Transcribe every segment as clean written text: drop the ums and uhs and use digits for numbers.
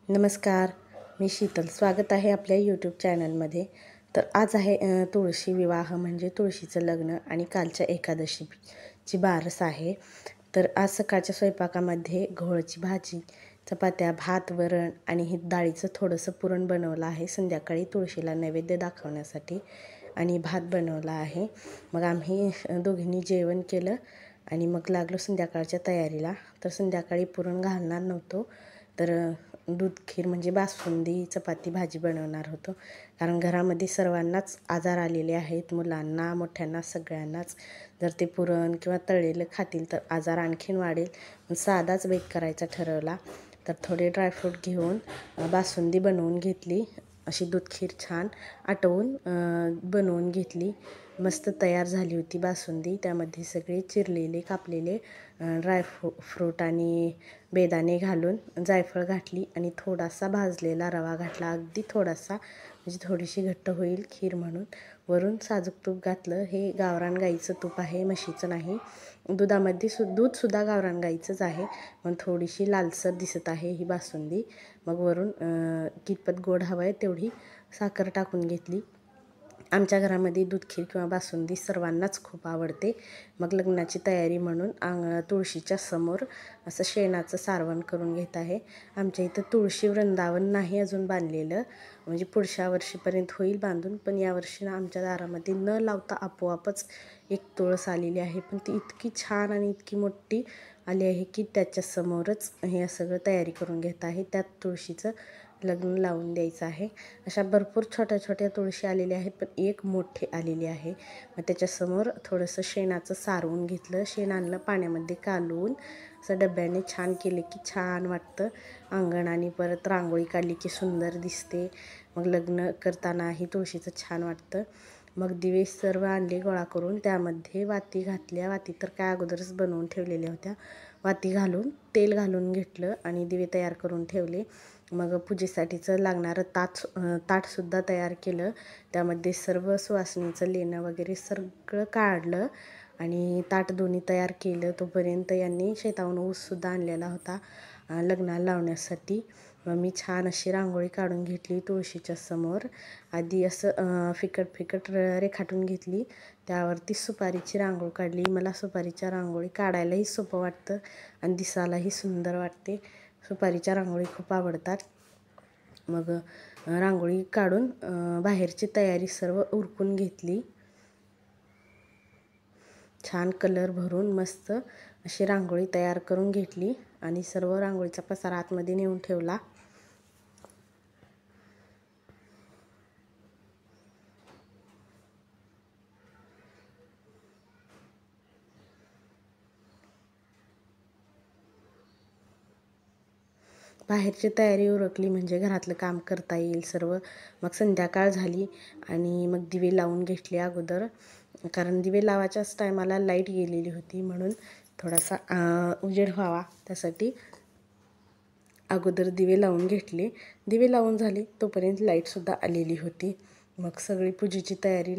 नमस्कार, मी शीतल. स्वागत आहे आपल्या यूट्यूब चॅनलमध्ये. तर आज आहे तुळशी विवाह म्हणजे तुळशीचं लग्न आणि कालच्या एकादशीची बारस आहे. तर आज सकाळच्या स्वयंपाकामध्ये घोळची भाजी, चपात्या, भात, वरण आणि हे डाळीचं थोडंसं पुरण बनवलं आहे. संध्याकाळी तुळशीला नैवेद्य दाखवण्यासाठी आणि भात बनवला आहे. मग आम्ही दोघींनी जेवण केलं आणि मग लागलो संध्याकाळच्या तयारीला. तर संध्याकाळी पुरण घालणार नव्हतो, तर दूध खीर म्हणजे बासुंदी, चपाती, भाजी बनवणार होतो. कारण घरामध्ये सर्वांनाच आजार आलेले आहेत, मुलांना, मोठ्यांना, सगळ्यांनाच. जर ते पुरण किंवा तळलेलं खातील तर आजार आणखीन वाढेल. साधाच बेत करायचा ठरवला. तर थोडे ड्रायफ्रूट घेऊन बासुंदी बनवून घेतली. अशी दूध खीर छान आटवून बनवून घेतली. मस्त तयार झाली होती बासुंदी. त्यामध्ये सगळे चिरलेले कापलेले फ्रूट आणि बेदाणे घालून जायफळ घातली आणि थोडासा भाजलेला रवा घातला, अगदी थोडासा, म्हणजे थोडीशी घट्ट होईल खीर म्हणून. वरून साजूक तूप घातलं. हे गावरान गाईचं तूप आहे, म्हशीचं नाही. दुधामध्ये दूधसुद्धा गावरान गाईचंच आहे, पण थोडीशी लालसर दिसत आहे ही बासुंदी. मग वरून कितपत गोड हवं आहे तेवढी साखर टाकून घेतली. आमच्या घरामध्ये दूध खीर किंवा बासुंदी सर्वांनाच खूप आवडते. मग लग्नाची तयारी म्हणून तुळशीच्या समोर असं शेणाचं सारवण करून घेत आहे. आमच्या इथं तुळशी वृंदावन नाही अजून बांधलेलं, म्हणजे पुढच्या वर्षीपर्यंत होईल बांधून. पण यावर्षी आमच्या दारामध्ये न लावता आपोआपच एक तुळस आलेली आहे. पण ती इतकी छान आणि इतकी मोठी आली आहे की त्याच्यासमोरच हे सगळं तयारी करून घेत आहे. त्यात तुळशीचं लग्न लावून द्यायचं आहे. अशा भरपूर छोट्या छोट्या तुळशी आलेल्या आहेत, पण एक मोठी आलेली आहे. मग त्याच्यासमोर थोडंसं शेणाचं सारवून घेतलं. शेण आणलं, पाण्यामध्ये कालवून असं डब्याने छान केले की छान वाटतं अंगण. आणि परत रांगोळी काढली की सुंदर दिसते. मग लग्न करतानाही तुळशीचं छान वाटतं. मग दिवे सर्व आणले गोळा करून, त्यामध्ये वाती घातल्या. वाती तर काय अगोदरच बनवून ठेवलेल्या होत्या. वाती घालून तेल घालून घेतलं आणि दिवे तयार करून ठेवले. मग पूजेसाठीचं लागणारं ताटसुद्धा तयार केलं. त्यामध्ये सर्व सुवासिनीचं लेणं वगैरे सगळं काढलं आणि ताट दोन्ही तयार केलं. तोपर्यंत यांनी शेताहून ऊससुद्धा आणलेला होता लग्नाला लावण्यासाठी. मग मी छान अशी रांगोळी काढून घेतली तुळशीच्या समोर. आधी असं फिकट रेखाटून घेतली. त्यावरती सुपारीची रांगोळी काढली. मला सुपारीच्या रांगोळी काढायलाही सोपं वाटतं आणि दिसायलाही सुंदर वाटते. सुपारीच्या रांगोळी खूप आवडतात. मग रांगोळी काढून बाहेरची तयारी सर्व उरकून घेतली. छान कलर भरून मस्त अशी रांगोळी तयार करून घेतली आणि सर्व रांगोळीचा पसारा आतमध्ये नेऊन ठेवला. बाहेरची तयारी उरकली म्हणजे घरातलं काम करता येईल सर्व. मग संध्याकाळ झाली आणि मग दिवे लावून घेतले अगोदर, कारण दिवे लावायच्याच टायमाला लाईट गेलेली होती, म्हणून थोडासा उजेड व्हावा त्यासाठी अगोदर दिवे लावून घेतले. दिवे लावून झाले तोपर्यंत लाईटसुद्धा आलेली होती. मग सगळी पूजेची तयारी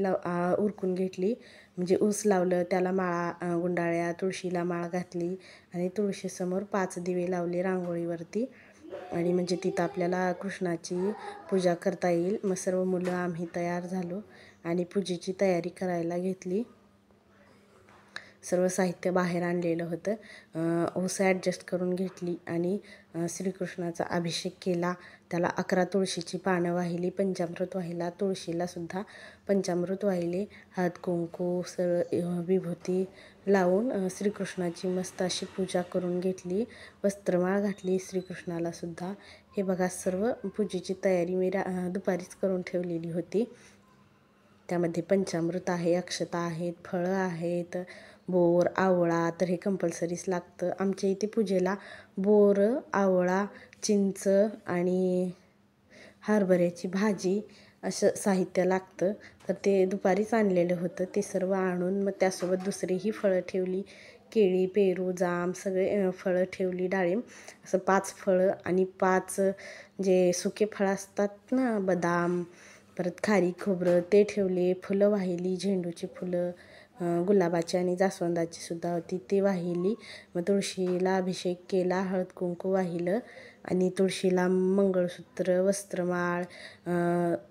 उरकून घेतली. म्हणजे ऊस लावलं, त्याला माळा गुंडाळ्या, तुळशीला माळ घातली आणि तुळशीसमोर 5 दिवे लावले रांगोळीवरती. आणि म्हणजे तिथं आपल्याला कृष्णाची पूजा करता येईल. मग सर्व मुलं आम्ही तयार झालो आणि पूजेची तयारी करायला घेतली. सर्व साहित्य बाहेर आणलेलं होतं. ऊस ॲडजस्ट करून घेतली आणि श्रीकृष्णाचा अभिषेक केला. त्याला 11 तुळशीची पानं वाहिली, पंचामृत वाहिला. तुळशीलासुद्धा पंचामृत वाहिले. हळद कुंकू विभूती लावून श्रीकृष्णाची मस्त अशी पूजा करून घेतली. वस्त्रमाळ घातली श्रीकृष्णालासुद्धा. हे बघा, सर्व पूजेची तयारी मी दुपारीच करून ठेवलेली होती. त्यामध्ये पंचामृत आहे, अक्षता आहेत, फळं आहेत, बोर, आवळा तर हे कंपल्सरीच लागतं. आमच्या इथे पूजेला बोर, आवळा, चिंच आणि हरभऱ्याची भाजी असं साहित्य लागतं. तर ते दुपारीच आणलेलं होतं. ते सर्व आणून मग त्यासोबत दुसरीही फळं ठेवली. केळी, पेरू, जाम सगळे फळं ठेवली, डाळिंब, असं 5 फळं आणि 5 जे सुके फळं असतात ना, बदाम, परत खारी खोबरं ते ठेवले. फुलं वाहिली, झेंडूची फुलं, गुलाबाची आणि जास्वंदाची सुद्धा होती, ती वाहिली. मग तुळशीला अभिषेक केला, हळद कुंकू वाहिलं आणि तुळशीला मंगळसूत्र, वस्त्रमाळ,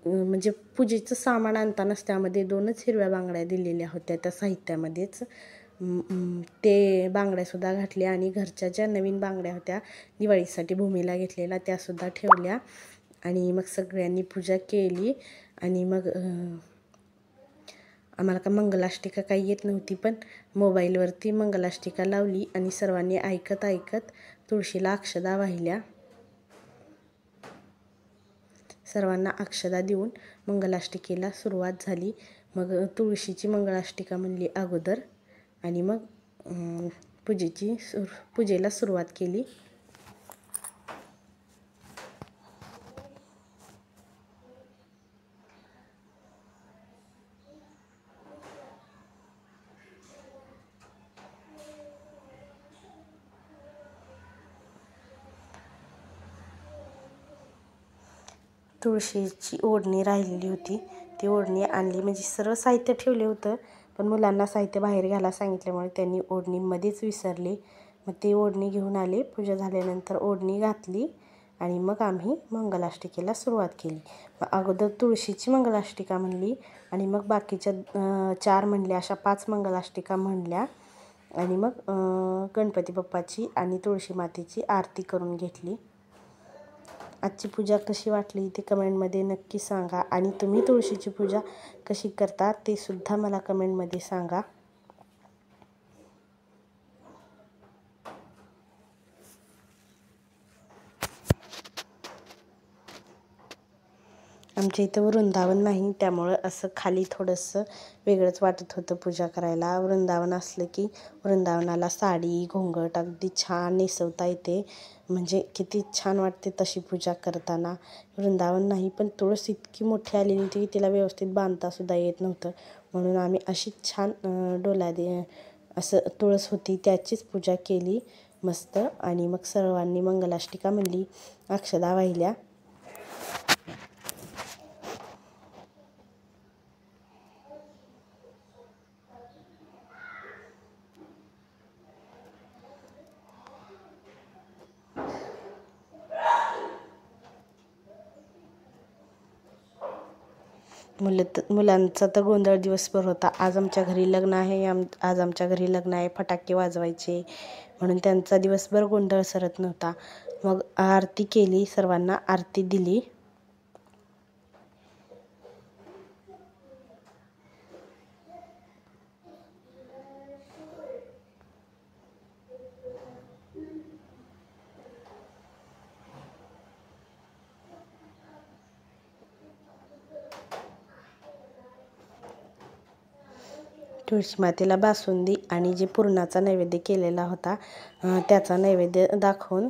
म्हणजे पूजेचं सामान आणतानाच त्यामध्ये 2च हिरव्या बांगड्या दिलेल्या होत्या त्या साहित्यामध्येच. ते बांगड्यासुद्धा घातल्या आणि घरच्या ज्या नवीन बांगड्या होत्या दिवाळीसाठी भूमीला घेतलेल्या त्यासुद्धा ठेवल्या. आणि मग सगळ्यांनी पूजा केली. आणि मग आम्हाला का मंगलाष्टिका काही येत नव्हती, पण मोबाईलवरती मंगलाष्टिका लावली आणि सर्वांनी ऐकत ऐकत तुळशीला अक्षदा वाहिल्या. सर्वांना अक्षदा देऊन मंगलाष्टिकेला सुरुवात झाली. मग तुळशीची मंगलाष्टिका म्हणली अगोदर आणि मग पूजेला सुरुवात केली. तुळशीची ओढणी राहिलेली होती, ती ओढणी आणली. म्हणजे सर्व साहित्य ठेवले होतं, पण मुलांना साहित्य बाहेर घ्यायला सांगितल्यामुळे त्यांनी ओढणी मध्येच विसरली. मग ती ओढणी घेऊन आले. पूजा झाल्यानंतर ओढणी घातली आणि मग आम्ही मंगलाष्टिकेला सुरुवात केली. मग अगोदर तुळशीची मंगलाष्टिका म्हणली आणि मग बाकीच्या 4 म्हणल्या, अशा 5 मंगलाष्टिका म्हणल्या. आणि मग गणपती बाप्पाची आणि तुळशी मातेची आरती करून घेतली. आजची पूजा कशी वाटली ते कमेंटमध्ये नक्की सांगा. आणि तुम्ही तुळशीची पूजा कशी करता ते सुद्धा मला कमेंटमध्ये सांगा. आमच्या इथं वृंदावन नाही, त्यामुळं असं खाली थोडंसं वेगळंच वाटत होतं पूजा करायला. वृंदावन असलं की वृंदावनाला साडी, घोंगट अगदी छान नेसवता येते. म्हणजे किती छान वाटते तशी पूजा करताना. वृंदावन नाही, पण तुळस इतकी मोठी आलेली होती की तिला व्यवस्थित बांधतासुद्धा येत नव्हतं. म्हणून आम्ही अशी छान असं तुळस होती त्याचीच पूजा केली मस्त. आणि मग सर्वांनी मंगलाष्टिका म्हणली, अक्षदा वाहिल्या. मुलांचा तर गोंधळ दिवसभर होता. आज आमच्या घरी लग्न आहे, आज आमच्या घरी लग्न आहे, फटाके वाजवायचे, म्हणून त्यांचा दिवसभर गोंधळ सरत नव्हता. मग आरती केली, सर्वांना आरती दिली. तुळशी मातेला बासुंदी आणि जे पुरणाचा नैवेद्य केलेला होता त्याचा नैवेद्य दाखवून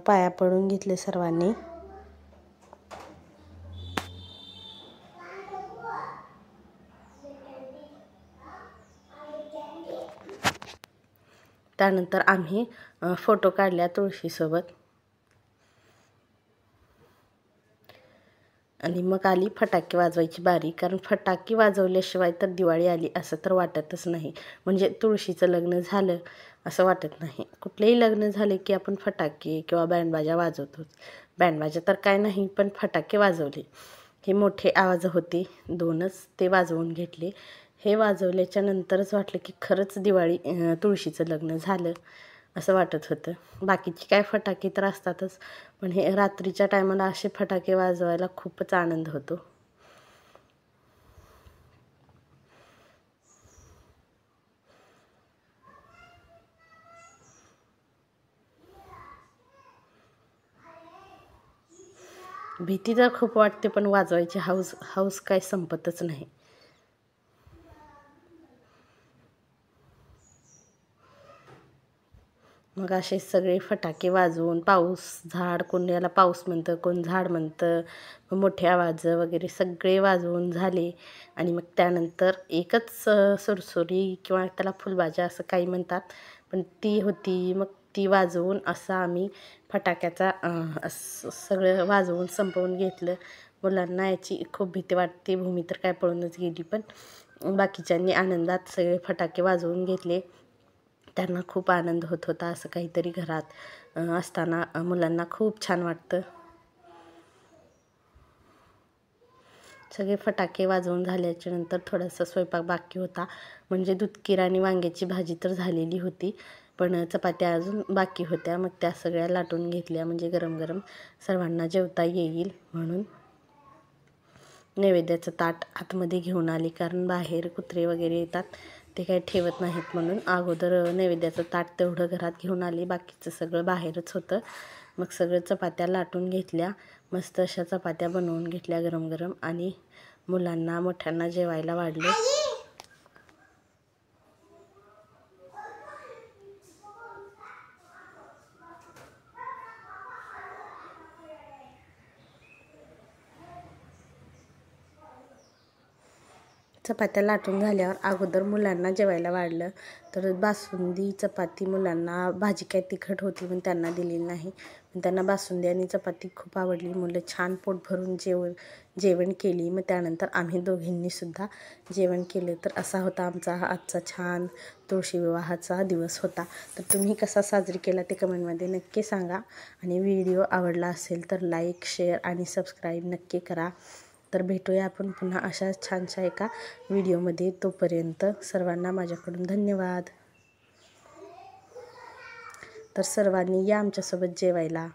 पाया पडून घेतले सर्वांनी. त्यानंतर आम्ही फोटो काढल्या तुळशीसोबत. आणि मग आली फटाके वाजवायची बारी. कारण फटाके वाजवल्याशिवाय तर दिवाळी आली असं तर वाटतच नाही. म्हणजे तुळशीचं लग्न झालं असं वाटत नाही. कुठलेही लग्न झाले की आपण फटाके किंवा बँडबाजा वाजवतोच. बँडबाजा तर काय नाही, पण फटाके वाजवले. हे मोठे आवाज होते 2च, ते वाजवून घेतले. हे वाजवल्याच्या नंतरच वाटलं की खरंच दिवाळी तुळशीचं लग्न झालं असं वाटत होतं. बाकीचे काय फटाके तर असतातच, पण हे रात्रीच्या टायमाला असे फटाके वाजवायला खूपच आनंद होतो. भीती तर खूप वाटते, पण वाजवायची हौस काय संपतच नाही. मग असे सगळे फटाके वाजवून पाऊस, झाड, कोण याला पाऊस म्हणतं, कोण झाड म्हणतं, मोठे आवाज वगैरे सगळे वाजवून झाले. आणि मग त्यानंतर एकच सुरसुरी किंवा त्याला फुलबाजा असं काही म्हणतात, पण ती होती. मग ती वाजवून असं आम्ही फटाक्याचा सगळं वाजवून संपवून घेतलं. मुलांना याची खूप भीती वाटते. भूमी तर काय पळूनच गेली, पण बाकीच्यांनी आनंदात सगळे फटाके वाजवून घेतले. त्यांना खूप आनंद होत होता. असं काहीतरी घरात असताना मुलांना खूप छान वाटतं. सगळे फटाके वाजवून झाल्याच्या नंतर थोडासा स्वयंपाक बाकी होता. म्हणजे दूधकीर आणि वांग्याची भाजी तर झालेली होती, पण चपात्या अजून बाकी होत्या. मग त्या सगळ्या लाटून घेतल्या, म्हणजे गरम गरम सर्वांना जेवता येईल म्हणून. नैवेद्याचं ताट आतमध्ये घेऊन आली, कारण बाहेर कुत्रे वगैरे येतात, ते काही ठेवत नाहीत म्हणून. अगोदर नैवेद्याचं ताट तेवढं घरात घेऊन आली, बाकीचं सगळं बाहेरच होतं. मग सगळं चपात्या लाटून घेतल्या, मस्त अशा चपात्या बनवून घेतल्या गरम गरम, आणि मुलांना मोठ्यांना जेवायला वाढले. चपात्या लाटून झाल्यावर अगोदर मुलांना जेवायला वाढलं. तर बासुंदी चपाती, मुलांना भाजी काय तिखट होती पण त्यांना दिलेली नाही, पण त्यांना बासुंदी आणि चपाती खूप आवडली. मुलं छान पोट भरून जेवण केली. मग त्यानंतर आम्ही दोघींनीसुद्धा जेवण केलं. तर असा होता आमचा हा आजचा छान तुळशी विवाहाचा दिवस होता. तर तुम्ही कसा साजरी केला ते कमेंटमध्ये नक्की सांगा, आणि व्हिडिओ आवडला असेल तर लाईक, शेअर आणि सबस्क्राईब नक्की करा. तर भेटूया आपण पुन्हा अशाच छानशा एका व्हिडिओमध्ये. तोपर्यंत सर्वांना माझ्याकडून धन्यवाद. तर सर्वांनी या आमच्यासोबत जेवायला.